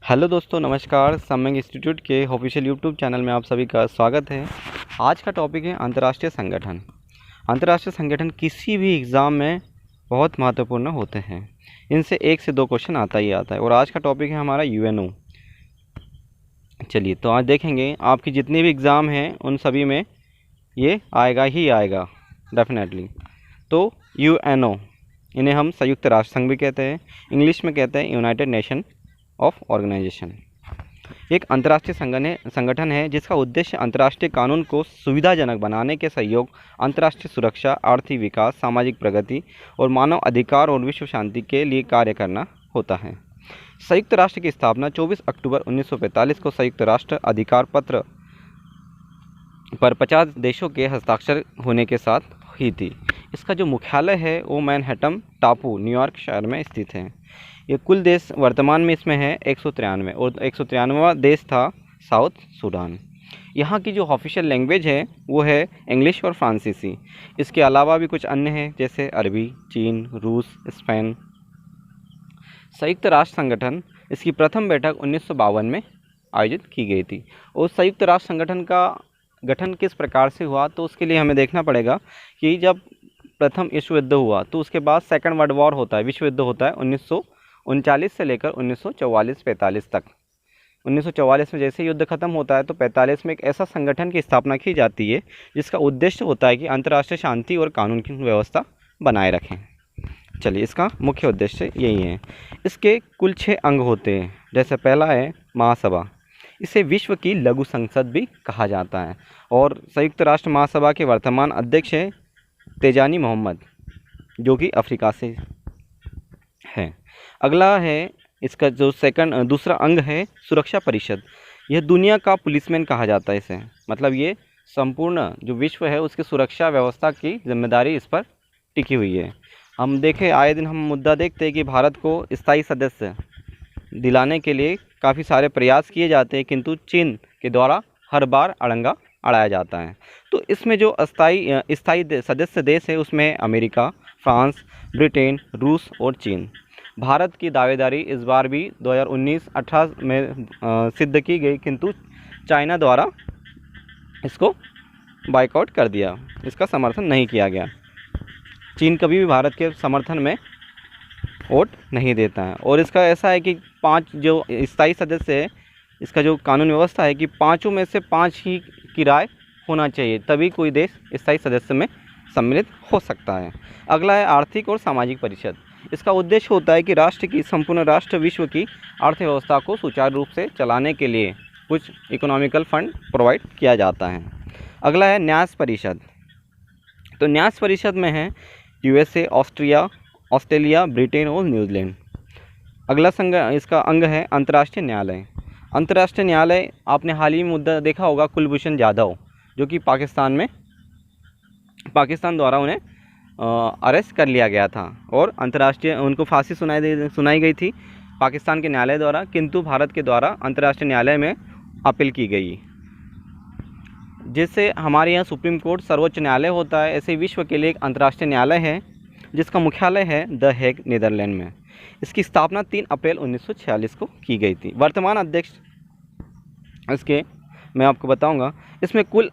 Hello दोस्तों, नमस्कार। समंग institute के ऑफिशियल यूट्यूब चैनल में आप सभी का स्वागत है। आज का टॉपिक है अंतर्राष्ट्रीय संगठन। अंतर्राष्ट्रीय संगठन किसी भी एग्ज़ाम में बहुत महत्वपूर्ण होते हैं। इनसे 1 से 2 क्वेश्चन आता ही आता है और आज का टॉपिक है हमारा यूएनओ। चलिए, तो आज देखेंगे आपकी जितने भी एग्ज़ाम हैं उन सभी में ये आएगा ही आएगा डेफिनेटली। तो यूएनओ, इन्हें हम संयुक्त राष्ट्र संघ भी कहते हैं, इंग्लिश में कहते हैं यूनाइटेड नेशन ऑफ ऑर्गेनाइजेशन। एक अंतर्राष्ट्रीय संगठन है जिसका उद्देश्य अंतर्राष्ट्रीय कानून को सुविधाजनक बनाने के सहयोग, अंतर्राष्ट्रीय सुरक्षा, आर्थिक विकास, सामाजिक प्रगति और मानव अधिकार और विश्व शांति के लिए कार्य करना होता है। संयुक्त राष्ट्र की स्थापना 24 अक्टूबर 1945 को संयुक्त राष्ट्र अधिकार पत्र पर 50 देशों के हस्ताक्षर होने के साथ हुई थी। इसका जो मुख्यालय है वो मैनहट्टन टापू, न्यूयॉर्क शहर में स्थित है। ये कुल देश वर्तमान में इसमें है 193 और 193वां देश था साउथ सूडान। यहाँ की जो ऑफिशियल लैंग्वेज है वो है इंग्लिश और फ्रांसीसी। इसके अलावा भी कुछ अन्य हैं जैसे अरबी, चीन, रूस, स्पेन। संयुक्त राष्ट्र संगठन, इसकी प्रथम बैठक 1952 में आयोजित की गई थी। और संयुक्त राष्ट्र संगठन का गठन किस प्रकार से हुआ, तो उसके लिए हमें देखना पड़ेगा कि जब प्रथम विश्व युद्ध हुआ तो उसके बाद सेकंड वर्ल्ड वॉर होता है, विश्व युद्ध होता है 1939 से लेकर 1944-45 तक। 1944 में जैसे युद्ध खत्म होता है तो 45 में एक ऐसा संगठन की स्थापना की जाती है जिसका उद्देश्य होता है कि अंतर्राष्ट्रीय शांति और कानून की व्यवस्था बनाए रखें। चलिए, इसका मुख्य उद्देश्य यही है। इसके कुल 6 अंग होते हैं। जैसे पहला है महासभा, इसे विश्व की लघु संसद भी कहा जाता है और संयुक्त राष्ट्र महासभा के वर्तमान अध्यक्ष है तेजानी मोहम्मद, जो कि अफ्रीका से है। अगला है इसका जो दूसरा अंग है सुरक्षा परिषद। यह दुनिया का पुलिसमैन कहा जाता है इसे, मतलब ये संपूर्ण जो विश्व है उसकी सुरक्षा व्यवस्था की जिम्मेदारी इस पर टिकी हुई है। हम देखें, आए दिन हम मुद्दा देखते हैं कि भारत को स्थायी सदस्य दिलाने के लिए काफ़ी सारे प्रयास किए जाते हैं, किंतु चीन के द्वारा हर बार अड़ंगा अड़ाया जाता है। तो इसमें जो स्थायी सदस्य देश है उसमें अमेरिका, फ्रांस, ब्रिटेन, रूस और चीन। भारत की दावेदारी इस बार भी 2019-18 में सिद्ध की गई, किंतु चाइना द्वारा इसको बाइकआउट कर दिया, इसका समर्थन नहीं किया गया। चीन कभी भी भारत के समर्थन में वोट नहीं देता है। और इसका ऐसा है कि 5 जो स्थायी सदस्य है, इसका जो कानून व्यवस्था है कि 5 में से 5 ही की राय होना चाहिए, तभी कोई देश स्थायी सदस्य में सम्मिलित हो सकता है। अगला है आर्थिक और सामाजिक परिषद। इसका उद्देश्य होता है कि राष्ट्र की संपूर्ण राष्ट्र विश्व की अर्थव्यवस्था को सुचारू रूप से चलाने के लिए कुछ इकोनॉमिकल फंड प्रोवाइड किया जाता है। अगला है न्यास परिषद। तो न्यास परिषद में है यूएसए, ऑस्ट्रेलिया, ब्रिटेन और न्यूजीलैंड। अगला इसका अंग है अंतर्राष्ट्रीय न्यायालय। अंतर्राष्ट्रीय न्यायालय, आपने हाल ही में मुद्दा देखा होगा कुलभूषण जाधव, जो कि पाकिस्तान द्वारा उन्हें अरेस्ट कर लिया गया था और अंतर्राष्ट्रीय उनको फांसी सुनाई गई थी पाकिस्तान के न्यायालय द्वारा, किंतु भारत के द्वारा अंतर्राष्ट्रीय न्यायालय में अपील की गई। जैसे हमारे यहाँ सुप्रीम कोर्ट सर्वोच्च न्यायालय होता है, ऐसे विश्व के लिए एक अंतर्राष्ट्रीय न्यायालय है जिसका मुख्यालय है द हेग, नीदरलैंड में। इसकी स्थापना 3 अप्रैल 1946 को की गई थी। वर्तमान अध्यक्ष इसके मैं आपको बताऊंगा। इसमें कुल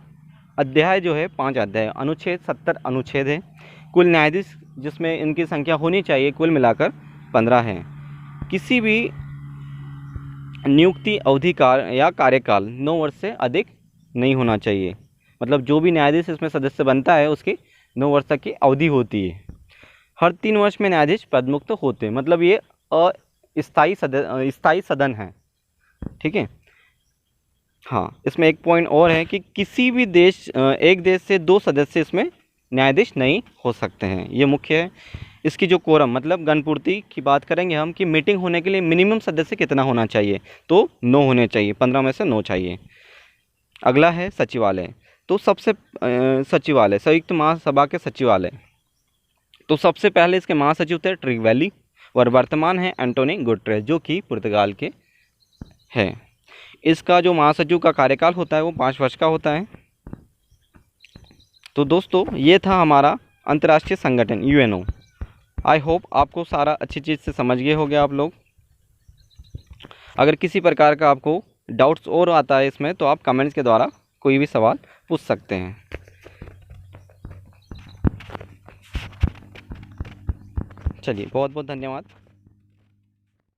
अध्याय जो है 5 अध्याय, अनुच्छेद 70 अनुच्छेद है। कुल न्यायाधीश जिसमें इनकी संख्या होनी चाहिए कुल मिलाकर 15 है। किसी भी नियुक्ति अवधि या कार्यकाल 9 वर्ष से अधिक नहीं होना चाहिए। मतलब जो भी न्यायाधीश इसमें सदस्य बनता है उसकी 9 वर्ष तक की अवधि होती है। हर 3 वर्ष में न्यायाधीश पदमुक्त होते हैं, मतलब ये स्थायी सदन है। ठीक है। हाँ, इसमें एक पॉइंट और है कि किसी भी एक देश से 2 सदस्य इसमें न्यायाधीश नहीं हो सकते हैं, ये मुख्य है। इसकी जो कोरम, मतलब गणपूर्ति की बात करेंगे हम कि मीटिंग होने के लिए मिनिमम सदस्य कितना होना चाहिए, तो 9 होने चाहिए, 15 में से 9 चाहिए। अगला है सचिवालय। तो सचिवालय, संयुक्त महासभा के सचिवालय। तो सबसे पहले इसके महासचिव थे ट्रिगवेली और वर्तमान है एंटोनी गुटरेस, जो कि पुर्तगाल के हैं। इसका जो महासचिव का कार्यकाल होता है वो 5 वर्ष का होता है। तो दोस्तों, ये था हमारा अंतर्राष्ट्रीय संगठन यूएनओ। आई होप आपको सारा अच्छी चीज़ से समझ गए होंगे आप लोग। अगर किसी प्रकार का आपको डाउट्स और आता है इसमें तो आप कमेंट्स के द्वारा कोई भी सवाल पूछ सकते हैं। चलिए, बहुत बहुत धन्यवाद।